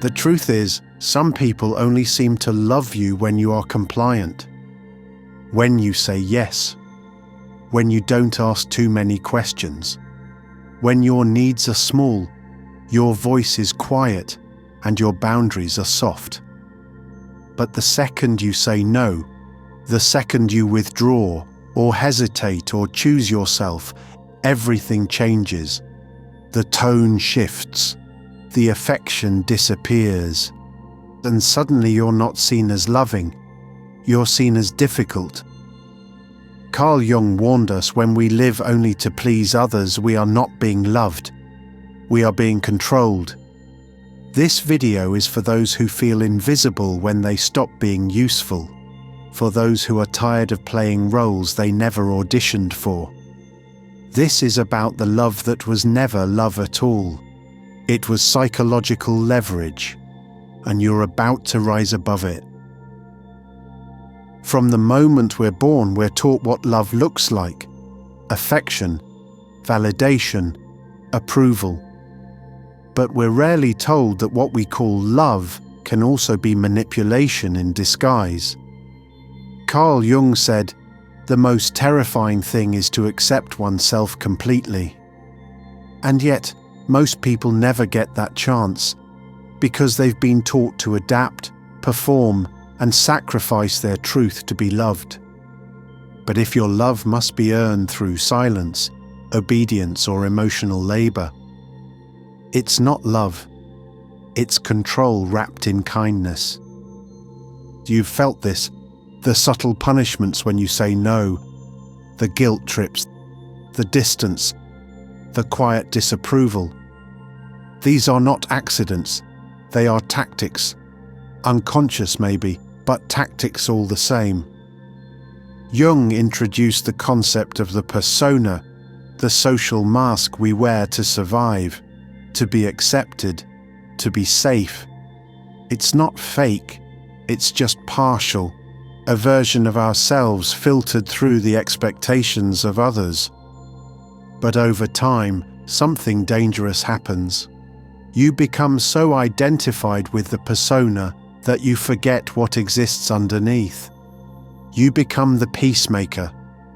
The truth is, some people only seem to love you when you are compliant, when you say yes, when you don't ask too many questions, when your needs are small, your voice is quiet, and your boundaries are soft. But the second you say no, the second you withdraw, or hesitate, or choose yourself, everything changes. The tone shifts, the affection disappears, and suddenly you're not seen as loving, you're seen as difficult. Carl Jung warned us when we live only to please others, we are not being loved, we are being controlled. This video is for those who feel invisible when they stop being useful, for those who are tired of playing roles they never auditioned for. This is about the love that was never love at all. It was psychological leverage, and you're about to rise above it. From the moment we're born, we're taught what love looks like: affection, validation, approval. But we're rarely told that what we call love can also be manipulation in disguise. Carl Jung said, "The most terrifying thing is to accept oneself completely." And yet, most people never get that chance, because they've been taught to adapt, perform, and sacrifice their truth to be loved. But if your love must be earned through silence, obedience, or emotional labor, it's not love, it's control wrapped in kindness. You've felt this, the subtle punishments when you say no, the guilt trips, the distance, the quiet disapproval. These are not accidents, they are tactics, unconscious maybe, but tactics all the same. Jung introduced the concept of the persona, the social mask we wear to survive, to be accepted, to be safe. It's not fake, it's just partial, a version of ourselves filtered through the expectations of others. But over time, something dangerous happens. You become so identified with the persona that you forget what exists underneath. You become the peacemaker,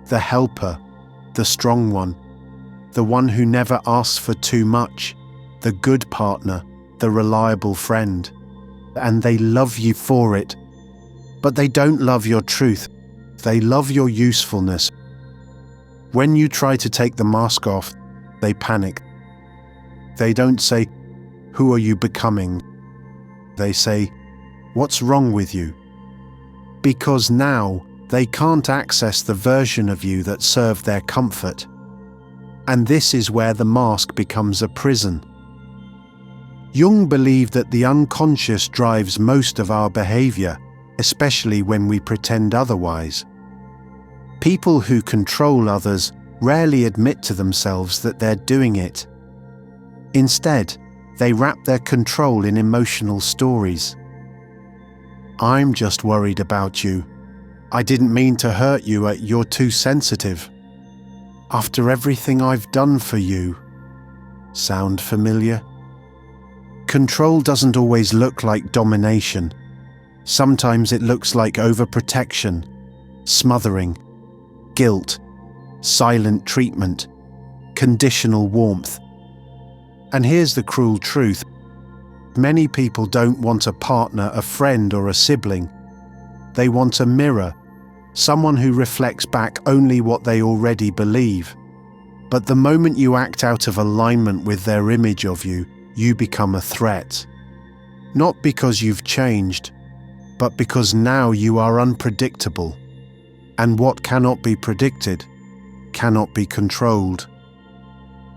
the helper, the strong one, the one who never asks for too much, the good partner, the reliable friend. And they love you for it. But they don't love your truth, they love your usefulness. When you try to take the mask off, they panic. They don't say, "Who are you becoming?" They say, "What's wrong with you?" Because now they can't access the version of you that served their comfort. And this is where the mask becomes a prison. Jung believed that the unconscious drives most of our behavior, especially when we pretend otherwise. People who control others rarely admit to themselves that they're doing it. Instead, they wrap their control in emotional stories. "I'm just worried about you. I didn't mean to hurt you. You're too sensitive. After everything I've done for you." Sound familiar? Control doesn't always look like domination. Sometimes it looks like overprotection, smothering, guilt, silent treatment, conditional warmth. And here's the cruel truth. Many people don't want a partner, a friend, or a sibling. They want a mirror, someone who reflects back only what they already believe. But the moment you act out of alignment with their image of you, you become a threat. Not because you've changed, but because now you are unpredictable. And what cannot be predicted cannot be controlled.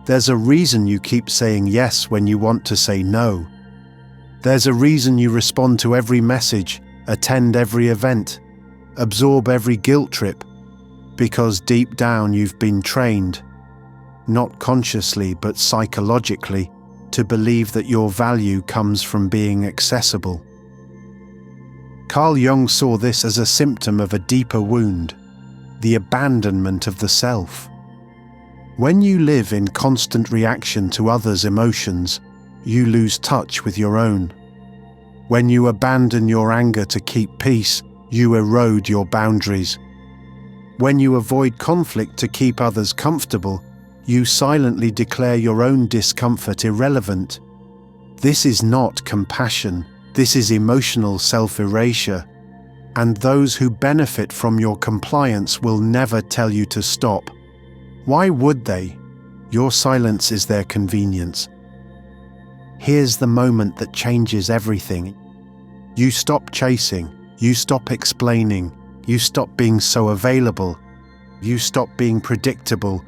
There's a reason you keep saying yes when you want to say no. There's a reason you respond to every message, attend every event, absorb every guilt trip, because deep down you've been trained, not consciously but psychologically, to believe that your value comes from being accessible. Carl Jung saw this as a symptom of a deeper wound, the abandonment of the self. When you live in constant reaction to others' emotions, you lose touch with your own. When you abandon your anger to keep peace, you erode your boundaries. When you avoid conflict to keep others comfortable, you silently declare your own discomfort irrelevant. This is not compassion, this is emotional self-erasure. And those who benefit from your compliance will never tell you to stop. Why would they? Your silence is their convenience. Here's the moment that changes everything. You stop chasing, you stop explaining, you stop being so available, you stop being predictable,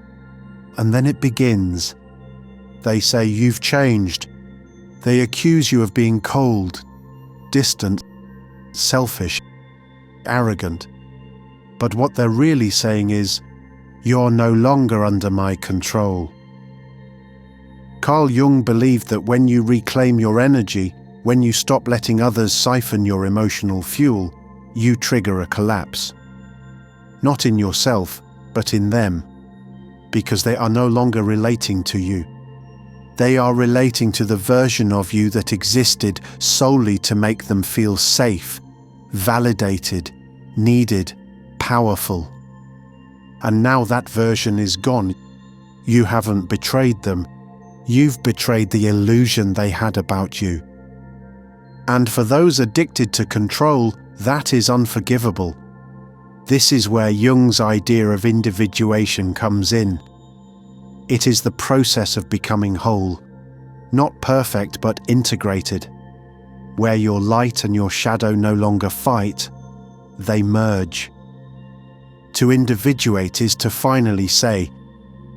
and then it begins. They say you've changed. They accuse you of being cold, distant, selfish, arrogant. But what they're really saying is, you're no longer under my control. Carl Jung believed that when you reclaim your energy, when you stop letting others siphon your emotional fuel, you trigger a collapse. Not in yourself, but in them, because they are no longer relating to you. They are relating to the version of you that existed solely to make them feel safe, validated, needed, powerful. And now that version is gone. You haven't betrayed them. You've betrayed the illusion they had about you. And for those addicted to control, that is unforgivable. This is where Jung's idea of individuation comes in. It is the process of becoming whole, not perfect but integrated, where your light and your shadow no longer fight, they merge. To individuate is to finally say,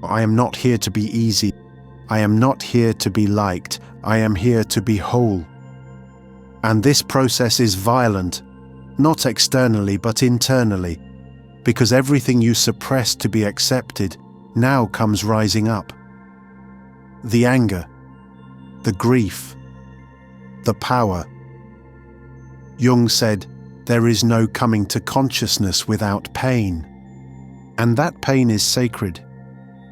I am not here to be easy, I am not here to be liked, I am here to be whole. And this process is violent, not externally but internally, because everything you suppressed to be accepted now comes rising up. The anger, the grief, the power. Jung said, there is no coming to consciousness without pain. And that pain is sacred.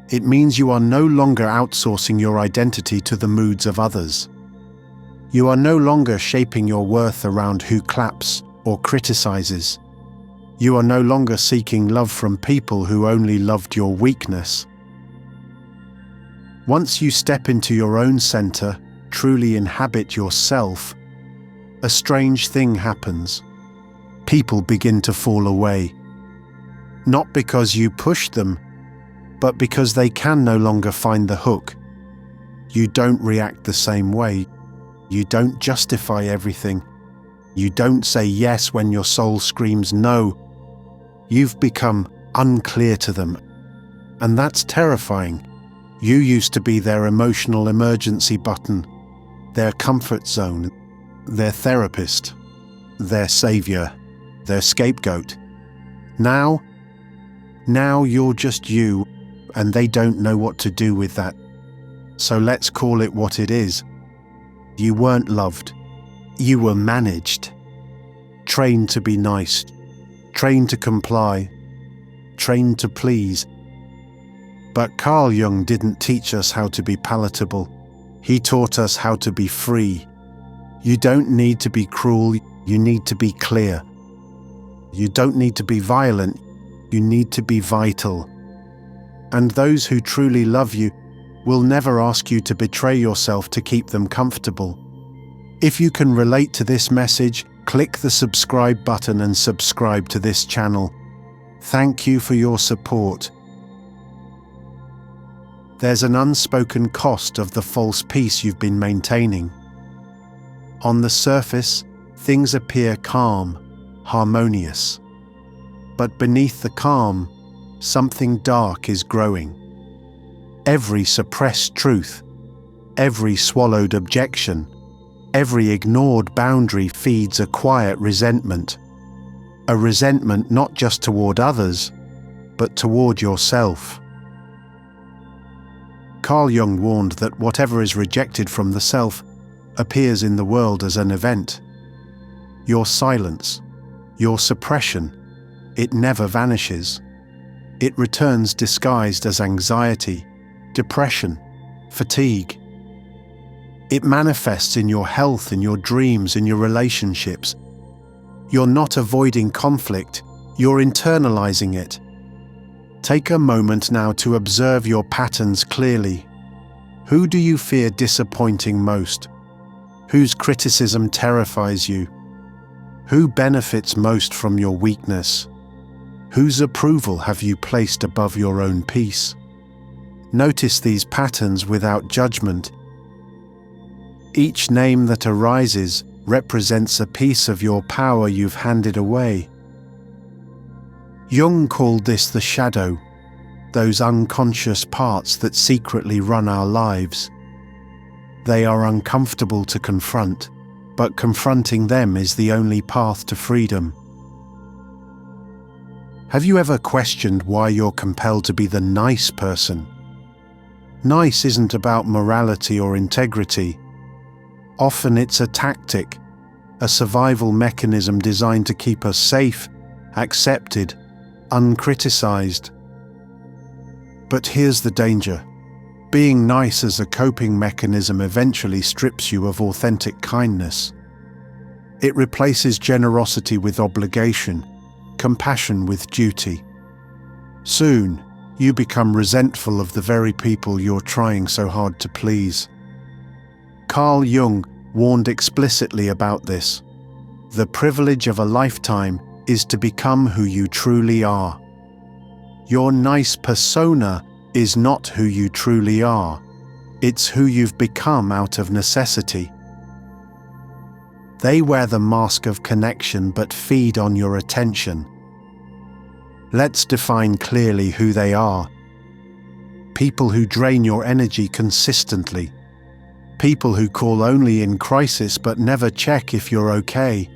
It means you are no longer outsourcing your identity to the moods of others. You are no longer shaping your worth around who claps or criticizes. You are no longer seeking love from people who only loved your weakness. Once you step into your own center, truly inhabit yourself, a strange thing happens. People begin to fall away. Not because you pushed them, but because they can no longer find the hook. You don't react the same way. You don't justify everything. You don't say yes when your soul screams no. You've become unclear to them. And that's terrifying. You used to be their emotional emergency button, their comfort zone, their therapist, their savior, their scapegoat. Now you're just you, and they don't know what to do with that. So let's call it what it is. You weren't loved. You were managed. Trained to be nice. Trained to comply. Trained to please. But Carl Jung didn't teach us how to be palatable. He taught us how to be free. You don't need to be cruel, you need to be clear. You don't need to be violent, you need to be vital. And those who truly love you will never ask you to betray yourself to keep them comfortable. If you can relate to this message, click the subscribe button and subscribe to this channel. Thank you for your support. There's an unspoken cost of the false peace you've been maintaining. On the surface, things appear calm, harmonious. But beneath the calm, something dark is growing. Every suppressed truth, every swallowed objection, every ignored boundary feeds a quiet resentment. A resentment not just toward others, but toward yourself. Carl Jung warned that whatever is rejected from the self appears in the world as an event. Your silence, your suppression, it never vanishes. It returns disguised as anxiety, depression, fatigue. It manifests in your health, in your dreams, in your relationships. You're not avoiding conflict, you're internalizing it. Take a moment now to observe your patterns clearly. Who do you fear disappointing most? Whose criticism terrifies you? Who benefits most from your weakness? Whose approval have you placed above your own peace? Notice these patterns without judgment. Each name that arises represents a piece of your power you've handed away. Jung called this the shadow, those unconscious parts that secretly run our lives. They are uncomfortable to confront, but confronting them is the only path to freedom. Have you ever questioned why you're compelled to be the nice person? Nice isn't about morality or integrity. Often it's a tactic, a survival mechanism designed to keep us safe, accepted, uncriticized. But here's the danger. Being nice as a coping mechanism eventually strips you of authentic kindness. It replaces generosity with obligation, compassion with duty. Soon, you become resentful of the very people you're trying so hard to please. Carl Jung warned explicitly about this. The privilege of a lifetime is to become who you truly are. Your nice persona is not who you truly are. It's who you've become out of necessity. They wear the mask of connection but feed on your attention. Let's define clearly who they are. People who drain your energy consistently. People who call only in crisis but never check if you're okay.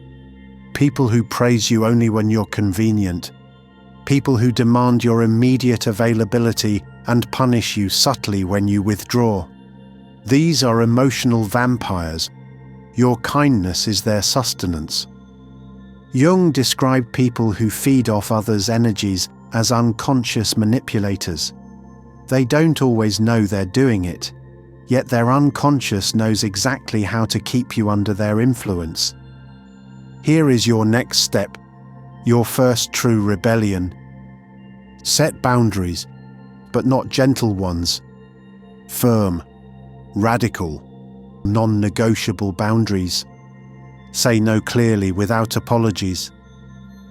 People who praise you only when you're convenient. People who demand your immediate availability and punish you subtly when you withdraw. These are emotional vampires. Your kindness is their sustenance. Jung described people who feed off others' energies as unconscious manipulators. They don't always know they're doing it, yet their unconscious knows exactly how to keep you under their influence. Here is your next step, your first true rebellion. Set boundaries, but not gentle ones. Firm, radical, non-negotiable boundaries. Say no clearly without apologies.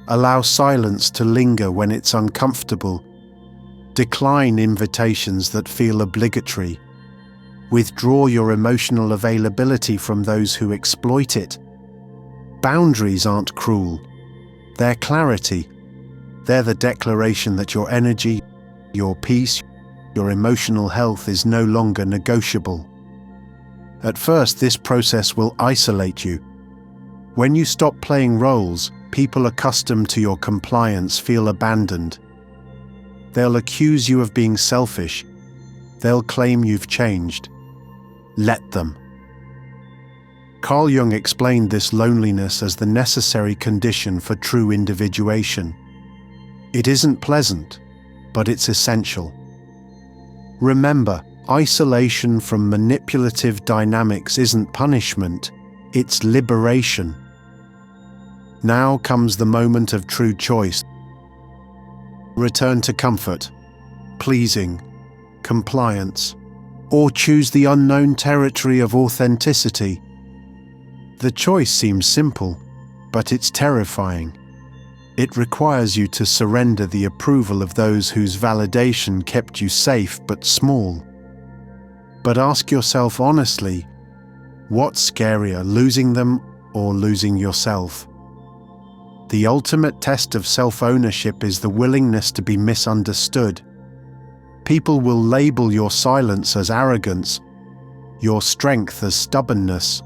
Allow silence to linger when it's uncomfortable. Decline invitations that feel obligatory. Withdraw your emotional availability from those who exploit it. Boundaries aren't cruel. They're clarity. They're the declaration that your energy, your peace, your emotional health is no longer negotiable. At first, this process will isolate you. When you stop playing roles, people accustomed to your compliance feel abandoned. They'll accuse you of being selfish. They'll claim you've changed. Let them. Carl Jung explained this loneliness as the necessary condition for true individuation. It isn't pleasant, but it's essential. Remember, isolation from manipulative dynamics isn't punishment, it's liberation. Now comes the moment of true choice. Return to comfort, pleasing, compliance, or choose the unknown territory of authenticity. The choice seems simple, but it's terrifying. It requires you to surrender the approval of those whose validation kept you safe but small. But ask yourself honestly, what's scarier, losing them or losing yourself? The ultimate test of self-ownership is the willingness to be misunderstood. People will label your silence as arrogance, your strength as stubbornness,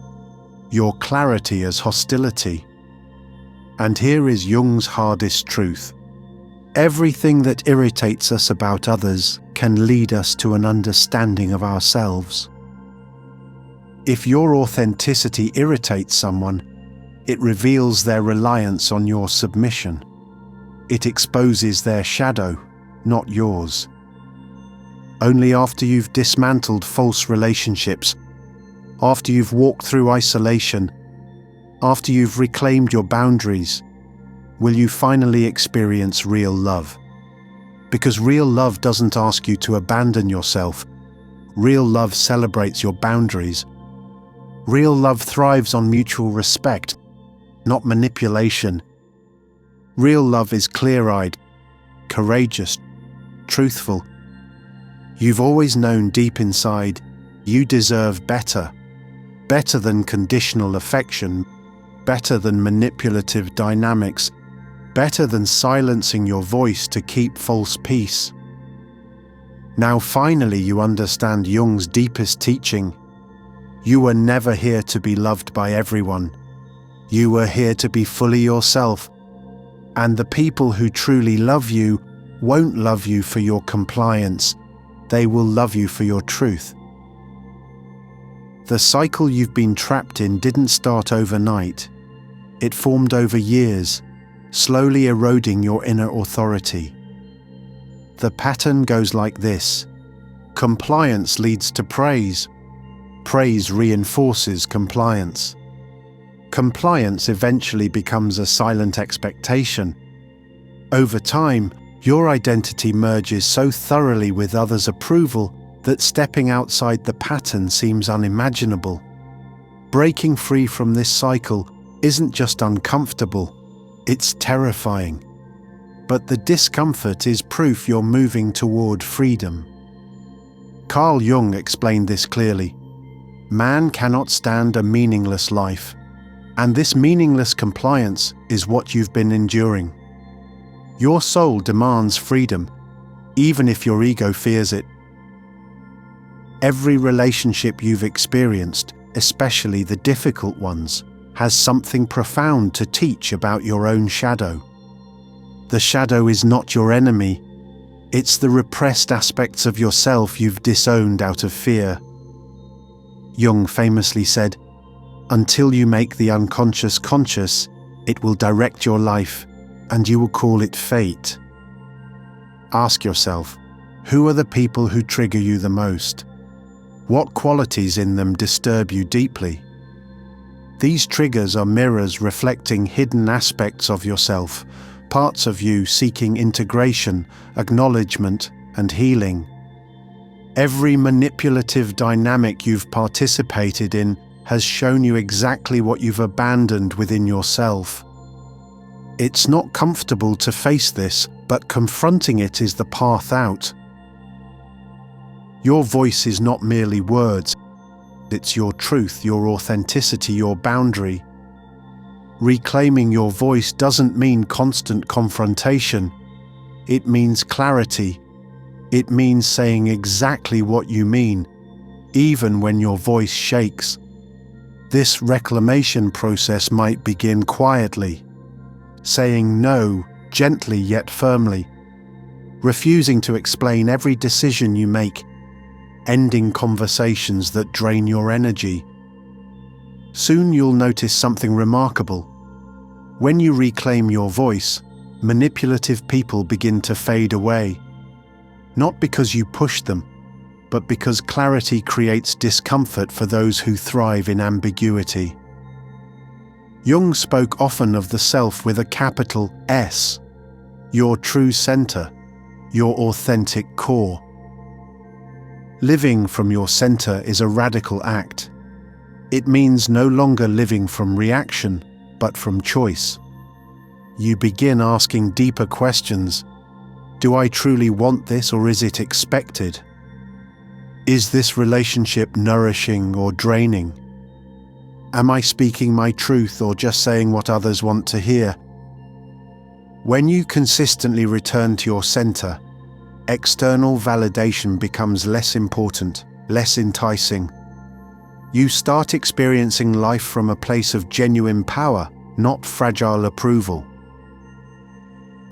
your clarity as hostility. And here is Jung's hardest truth. Everything that irritates us about others can lead us to an understanding of ourselves. If your authenticity irritates someone, it reveals their reliance on your submission. It exposes their shadow, not yours. Only after you've dismantled false relationships, after you've walked through isolation, after you've reclaimed your boundaries, will you finally experience real love? Because real love doesn't ask you to abandon yourself. Real love celebrates your boundaries. Real love thrives on mutual respect, not manipulation. Real love is clear-eyed, courageous, truthful. You've always known deep inside you deserve better. Better than conditional affection, better than manipulative dynamics, better than silencing your voice to keep false peace. Now finally you understand Jung's deepest teaching. You were never here to be loved by everyone. You were here to be fully yourself. And the people who truly love you won't love you for your compliance. They will love you for your truth. The cycle you've been trapped in didn't start overnight. It formed over years, slowly eroding your inner authority. The pattern goes like this. Compliance leads to praise. Praise reinforces compliance. Compliance eventually becomes a silent expectation. Over time, your identity merges so thoroughly with others' approval that stepping outside the pattern seems unimaginable. Breaking free from this cycle isn't just uncomfortable, it's terrifying. But the discomfort is proof you're moving toward freedom. Carl Jung explained this clearly. Man cannot stand a meaningless life, and this meaningless compliance is what you've been enduring. Your soul demands freedom, even if your ego fears it. Every relationship you've experienced, especially the difficult ones, has something profound to teach about your own shadow. The shadow is not your enemy. It's the repressed aspects of yourself you've disowned out of fear. Jung famously said, "Until you make the unconscious conscious, it will direct your life, and you will call it fate." Ask yourself, who are the people who trigger you the most? What qualities in them disturb you deeply? These triggers are mirrors reflecting hidden aspects of yourself, parts of you seeking integration, acknowledgement, and healing. Every manipulative dynamic you've participated in has shown you exactly what you've abandoned within yourself. It's not comfortable to face this, but confronting it is the path out. Your voice is not merely words. It's your truth, your authenticity, your boundary. Reclaiming your voice doesn't mean constant confrontation. It means clarity. It means saying exactly what you mean, even when your voice shakes. This reclamation process might begin quietly, saying no, gently yet firmly, refusing to explain every decision you make, ending conversations that drain your energy. Soon you'll notice something remarkable. When you reclaim your voice, manipulative people begin to fade away. Not because you push them, but because clarity creates discomfort for those who thrive in ambiguity. Jung spoke often of the self with a capital S, your true center, your authentic core. Living from your center is a radical act. It means no longer living from reaction, but from choice. You begin asking deeper questions. Do I truly want this, or is it expected? Is this relationship nourishing or draining? Am I speaking my truth or just saying what others want to hear? When you consistently return to your center, external validation becomes less important, less enticing. You start experiencing life from a place of genuine power, not fragile approval.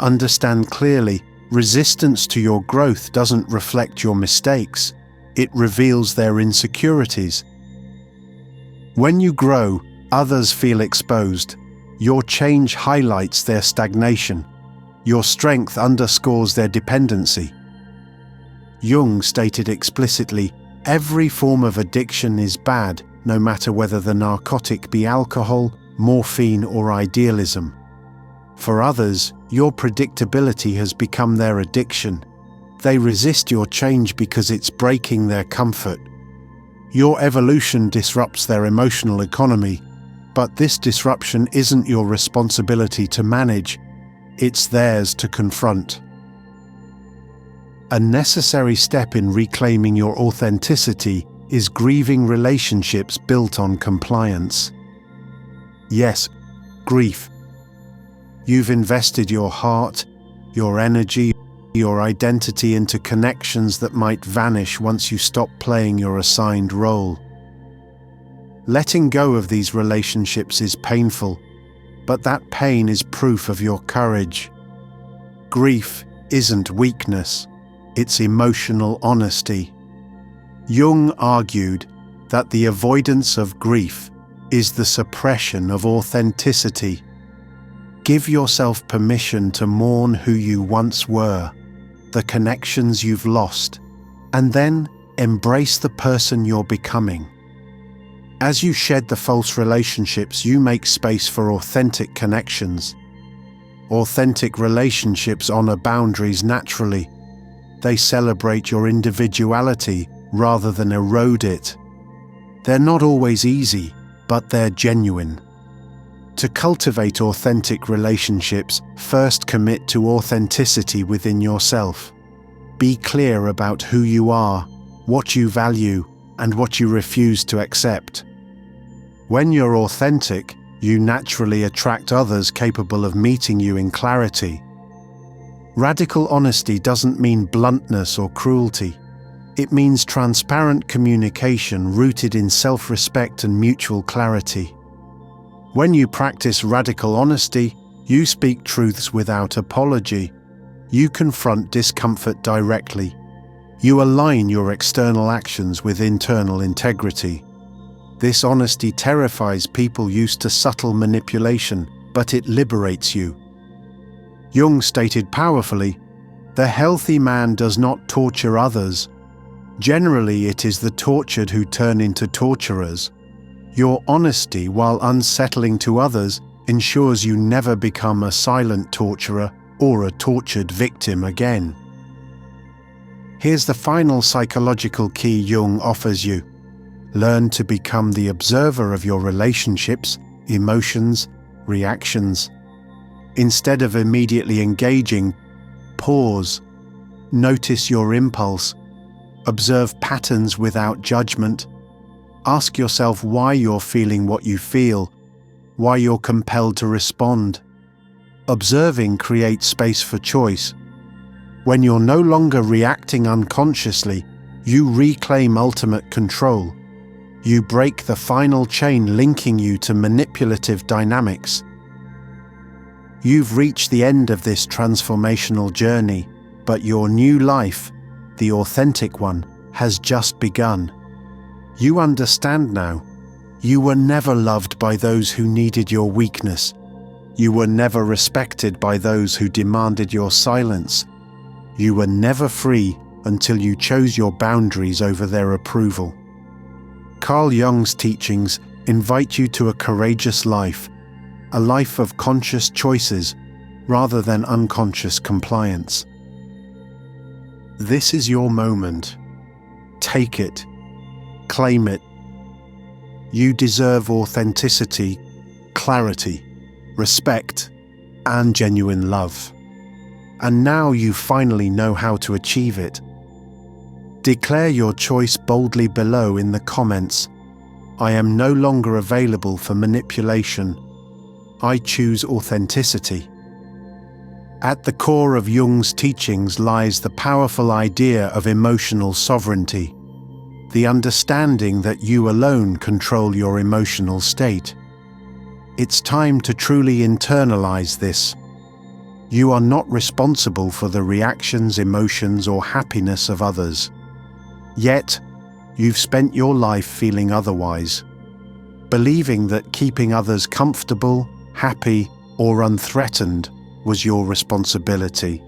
Understand clearly, resistance to your growth doesn't reflect your mistakes, it reveals their insecurities. When you grow, others feel exposed. Your change highlights their stagnation. Your strength underscores their dependency. Jung stated explicitly, every form of addiction is bad no matter whether the narcotic be alcohol, morphine, or idealism. For others, your predictability has become their addiction. They resist your change because it's breaking their comfort. Your evolution disrupts their emotional economy, but this disruption isn't your responsibility to manage, it's theirs to confront. A necessary step in reclaiming your authenticity is grieving relationships built on compliance. Yes, grief. You've invested your heart, your energy, your identity into connections that might vanish once you stop playing your assigned role. Letting go of these relationships is painful, but that pain is proof of your courage. Grief isn't weakness, it's emotional honesty. Jung argued that the avoidance of grief is the suppression of authenticity. Give yourself permission to mourn who you once were, the connections you've lost, and then embrace the person you're becoming. As you shed the false relationships, you make space for authentic connections. Authentic relationships honor boundaries naturally. They celebrate your individuality rather than erode it. They're not always easy, but they're genuine. To cultivate authentic relationships, first commit to authenticity within yourself. Be clear about who you are, what you value, and what you refuse to accept. When you're authentic, you naturally attract others capable of meeting you in clarity. Radical honesty doesn't mean bluntness or cruelty. It means transparent communication rooted in self-respect and mutual clarity. When you practice radical honesty, you speak truths without apology. You confront discomfort directly. You align your external actions with internal integrity. This honesty terrifies people used to subtle manipulation, but it liberates you. Jung stated powerfully, "The healthy man does not torture others. Generally, it is the tortured who turn into torturers." Your honesty, while unsettling to others, ensures you never become a silent torturer or a tortured victim again. Here's the final psychological key Jung offers you. Learn to become the observer of your relationships, emotions, reactions. Instead of immediately engaging, pause. Notice your impulse. Observe patterns without judgment. Ask yourself why you're feeling what you feel, why you're compelled to respond. Observing creates space for choice. When you're no longer reacting unconsciously, you reclaim ultimate control. You break the final chain linking you to manipulative dynamics. You've reached the end of this transformational journey, but your new life, the authentic one, has just begun. You understand now. You were never loved by those who needed your weakness. You were never respected by those who demanded your silence. You were never free until you chose your boundaries over their approval. Carl Jung's teachings invite you to a courageous life, a life of conscious choices rather than unconscious compliance. This is your moment. Take it. Claim it. You deserve authenticity, clarity, respect, and genuine love. And now you finally know how to achieve it. Declare your choice boldly below in the comments. I am no longer available for manipulation. I choose authenticity. At the core of Jung's teachings lies the powerful idea of emotional sovereignty, the understanding that you alone control your emotional state. It's time to truly internalize this. You are not responsible for the reactions, emotions, or happiness of others. Yet, you've spent your life feeling otherwise, believing that keeping others comfortable, happy, or unthreatened was your responsibility.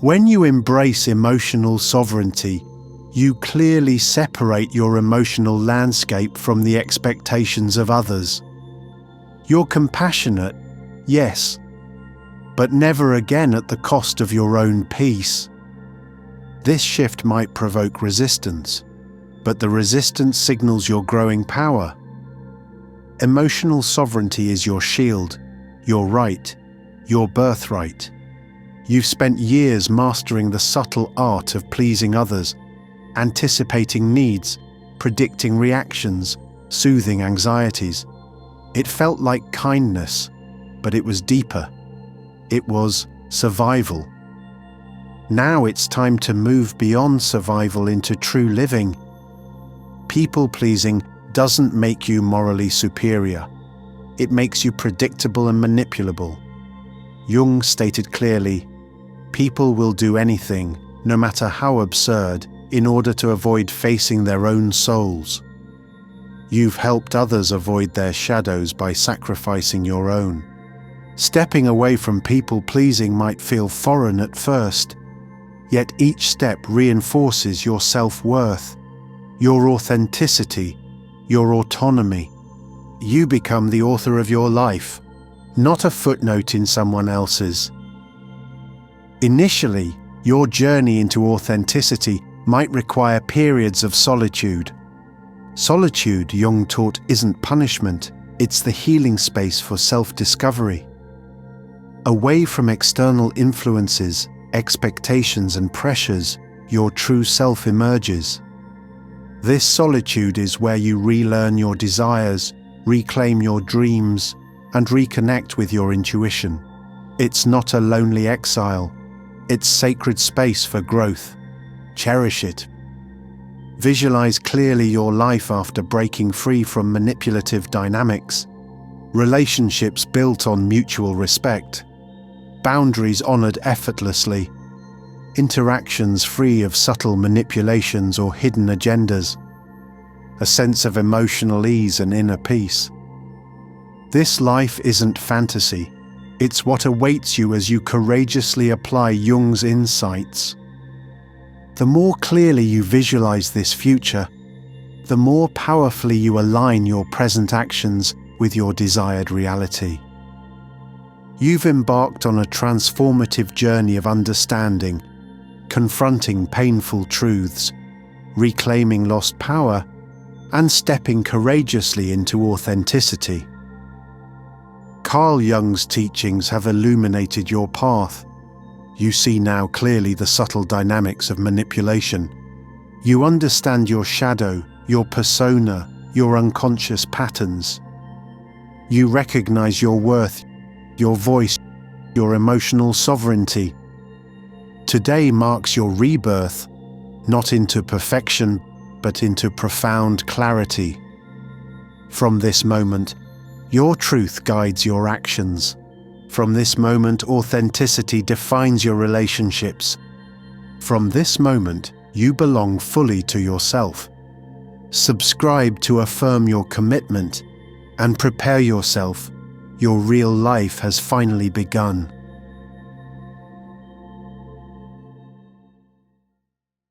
When you embrace emotional sovereignty, You clearly separate your emotional landscape from the expectations of others. You're compassionate, yes, but never again at the cost of your own peace. This shift might provoke resistance, but the resistance signals your growing power. Emotional sovereignty is your shield, your right, your birthright. You've spent years mastering the subtle art of pleasing others, anticipating needs, predicting reactions, soothing anxieties. It felt like kindness, but it was deeper. It was survival. Now it's time to move beyond survival into true living. People-pleasing doesn't make you morally superior. It makes you predictable and manipulable. Jung stated clearly, people will do anything, no matter how absurd, in order to avoid facing their own souls. You've helped others avoid their shadows by sacrificing your own. Stepping away from people-pleasing might feel foreign at first, yet each step reinforces your self-worth, your authenticity, your autonomy. You become the author of your life, not a footnote in someone else's. Initially, your journey into authenticity might require periods of solitude. Solitude, Jung taught, isn't punishment, it's the healing space for self-discovery. Away from external influences, expectations and pressures, your true self emerges. This solitude is where you relearn your desires, reclaim your dreams, and reconnect with your intuition. It's not a lonely exile, it's sacred space for growth. Cherish it. Visualize clearly your life after breaking free from manipulative dynamics, relationships built on mutual respect, boundaries honored effortlessly, interactions free of subtle manipulations or hidden agendas, a sense of emotional ease and inner peace. This life isn't fantasy, it's what awaits you as you courageously apply Jung's insights. The more clearly you visualize this future, the more powerfully you align your present actions with your desired reality. You've embarked on a transformative journey of understanding, confronting painful truths, reclaiming lost power, and stepping courageously into authenticity. Carl Jung's teachings have illuminated your path. You see now clearly the subtle dynamics of manipulation. You understand your shadow, your persona, your unconscious patterns. You recognize your worth, your voice, your emotional sovereignty. Today marks your rebirth, not into perfection, but into profound clarity. From this moment, your truth guides your actions. From this moment, authenticity defines your relationships. From this moment, you belong fully to yourself. Subscribe to affirm your commitment and prepare yourself. Your real life has finally begun.